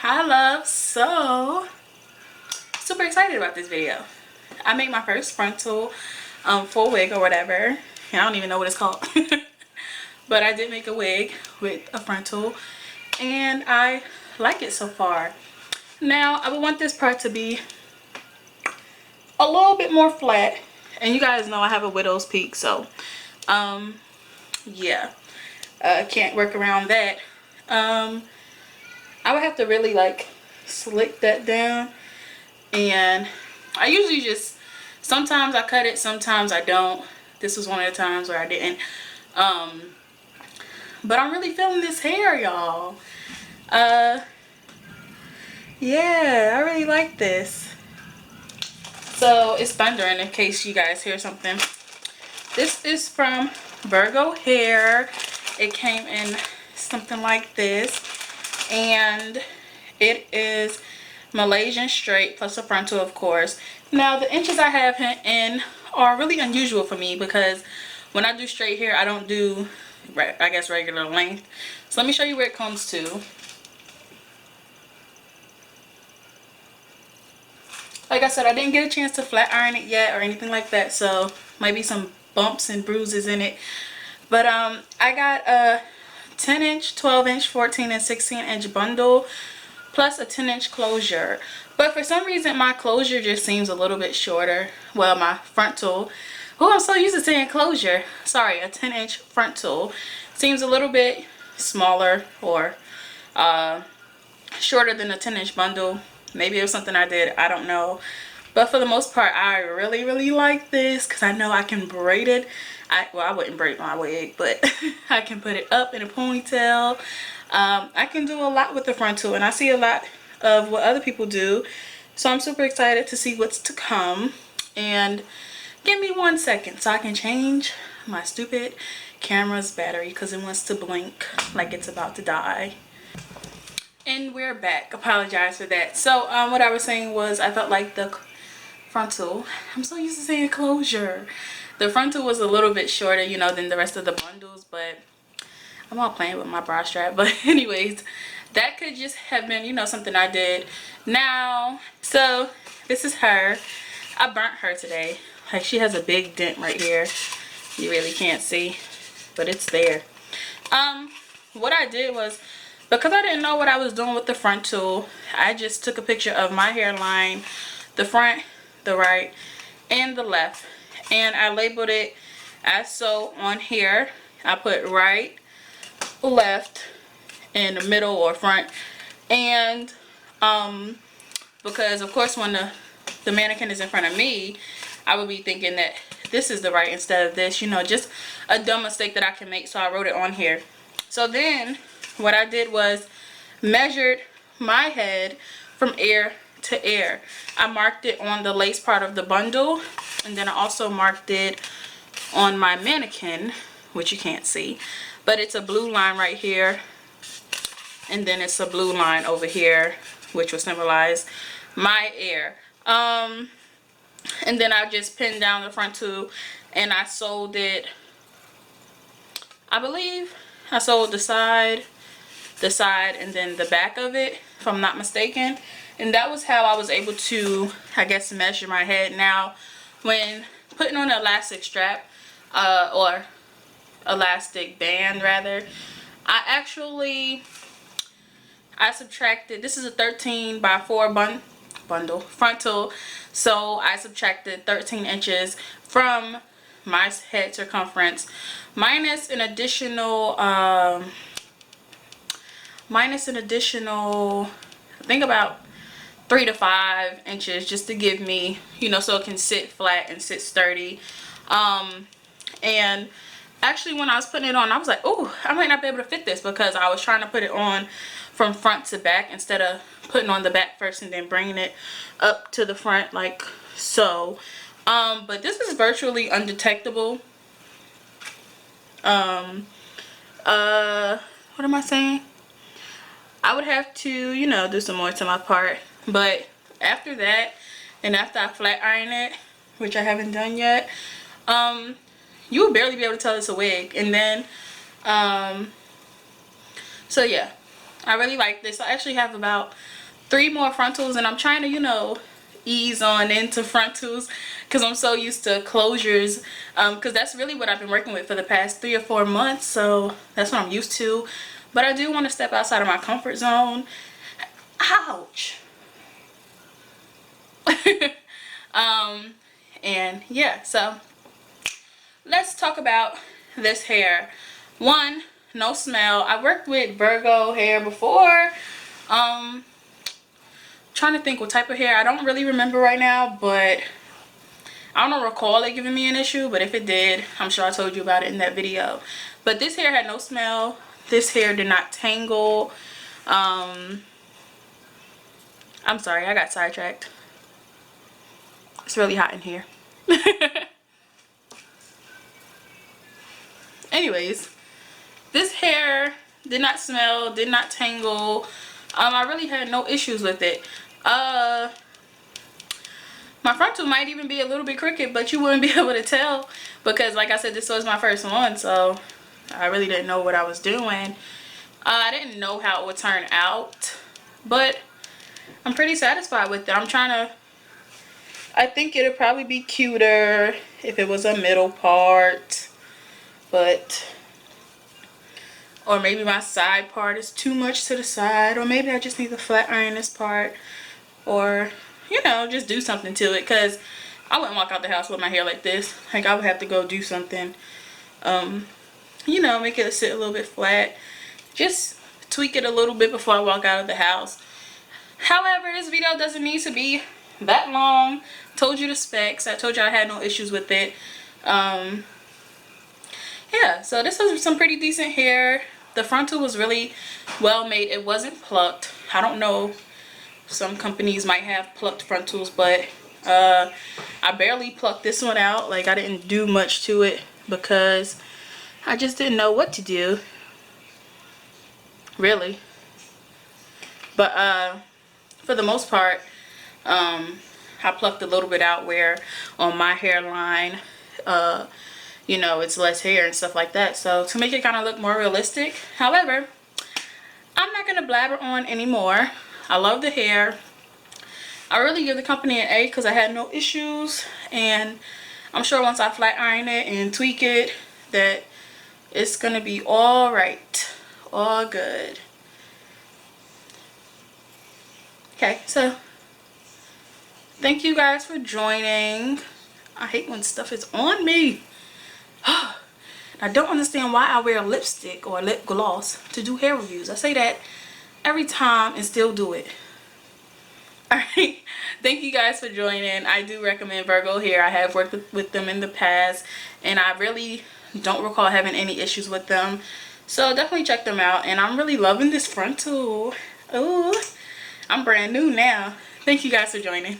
Hi love. So super excited about this video. I made my first frontal full wig or whatever. I don't even know what it's called. But I did make a wig with a frontal and I like it so far. Now I would want this part to be a little bit more flat, and you guys know I have a widow's peak, so yeah, can't work around that. I would have to really like slick that down, and I usually just, sometimes I cut it, sometimes I don't. This was one of the times where I didn't. But I'm really feeling this hair, y'all. Yeah, I really like this. So it's thundering in case you guys hear something. This is from Virgo hair. It came in something like this, and it is Malaysian straight plus a frontal, of course. Now the inches I have in are really unusual for me because when I do straight hair I don't do, I guess, regular length. So let me show you where it comes to. Like I said, I didn't get a chance to flat iron it yet or anything like that, so might be some bumps and bruises in it. But I got a 10-inch, 12-inch, 14 and 16-inch bundle plus a 10-inch closure. But for some reason my closure just seems a little bit shorter. Well, my frontal, oh, I'm so used to saying closure, sorry, a 10-inch frontal seems a little bit smaller or shorter than a 10-inch bundle. Maybe it was something I did, I don't know. But for the most part, I really like this because I know I can braid it. Well, I wouldn't braid my wig, but I can put it up in a ponytail. I can do a lot with the frontal, and I see a lot of what other people do. So I'm super excited to see what's to come. And give me 1 second so I can change my stupid camera's battery because it wants to blink like it's about to die. And we're back. Apologize for that. So what I was saying was I felt like the frontal, I'm so used to saying closure, the frontal was a little bit shorter, you know, than the rest of the bundles. But I'm all playing with my bra strap. But anyways, that could just have been, you know, something I did. Now, so this is her. I burnt her today. Like, she has a big dent right here. You really can't see, but it's there. What I did was, because I didn't know what I was doing with the frontal, I just took a picture of my hairline, the front, the right, and the left, and I labeled it as so on here. I put right, left, in the middle or front, and because of course when the mannequin is in front of me, I would be thinking that this is the right instead of this, you know, just a dumb mistake that I can make, so I wrote it on here. So then what I did was measured my head from ear to ear. I marked it on the lace part of the bundle, and then I also marked it on my mannequin, which you can't see, but it's a blue line right here, and then it's a blue line over here, which will symbolize my ear. And then I just pinned down the front too, and I sewed it, I believe I sewed the side, and then the back of it, if I'm not mistaken. And that was how I was able to, I guess, measure my head. Now, when putting on an elastic strap, or elastic band rather, I subtracted, this is a 13 by 4 bundle frontal, so I subtracted 13 inches from my head circumference minus an additional I think about 3 to 5 inches, just to give me, you know, so it can sit flat and sit sturdy. And actually when I was putting it on, I was like, oh, I might not be able to fit this, because I was trying to put it on from front to back instead of putting on the back first and then bringing it up to the front like so. But this is virtually undetectable. What am I saying? I would have to, you know, do some more to my part, but after that, and after I flat iron it, which I haven't done yet, you will barely be able to tell it's a wig. And then so yeah, I really like this. I actually have about 3 more frontals, and I'm trying to, you know, ease on into frontals because I'm so used to closures, because that's really what I've been working with for the past 3 or 4 months, so that's what I'm used to. But I do want to step outside of my comfort zone. Ouch. And yeah, so let's talk about this hair. One, no smell. I worked with Virgo hair before. Trying to think what type of hair. I don't really remember right now, but I don't recall it giving me an issue, but if it did, I'm sure I told you about it in that video. But this hair had no smell. This hair did not tangle. I'm sorry, I got sidetracked. It's really hot in here. Anyways, this hair did not smell, did not tangle. I really had no issues with it. My frontal might even be a little bit crooked, but you wouldn't be able to tell because, like I said, this was my first one, so I really didn't know what I was doing. I didn't know how it would turn out, but I'm pretty satisfied with it. I think it'd probably be cuter if it was a middle part, or maybe my side part is too much to the side, or maybe I just need to flat iron this part, or, you know, just do something to it, because I wouldn't walk out the house with my hair like this. Like, I would have to go do something, you know, make it sit a little bit flat, just tweak it a little bit before I walk out of the house. However, this video doesn't need to be that long. Told you the specs. I told you I had no issues with it. Yeah, so this was some pretty decent hair. The frontal was really well made. It wasn't plucked. I don't know, some companies might have plucked frontals, but I barely plucked this one out. Like, I didn't do much to it because I just didn't know what to do, really. But for the most part, I plucked a little bit out where on my hairline, you know, it's less hair and stuff like that, so to make it kind of look more realistic. However, I'm not gonna blabber on anymore. I love the hair. I really give the company an A because I had no issues, and I'm sure once I flat iron it and tweak it that it's gonna be all right, all good. Okay, so thank you guys for joining. I hate when stuff is on me. I don't understand why I wear lipstick or lip gloss to do hair reviews. I say that every time and still do it. Alright, thank you guys for joining. I do recommend Virgo hair. I have worked with them in the past, and I really don't recall having any issues with them. So definitely check them out, and I'm really loving this frontal. Ooh, I'm brand new now. Thank you guys for joining.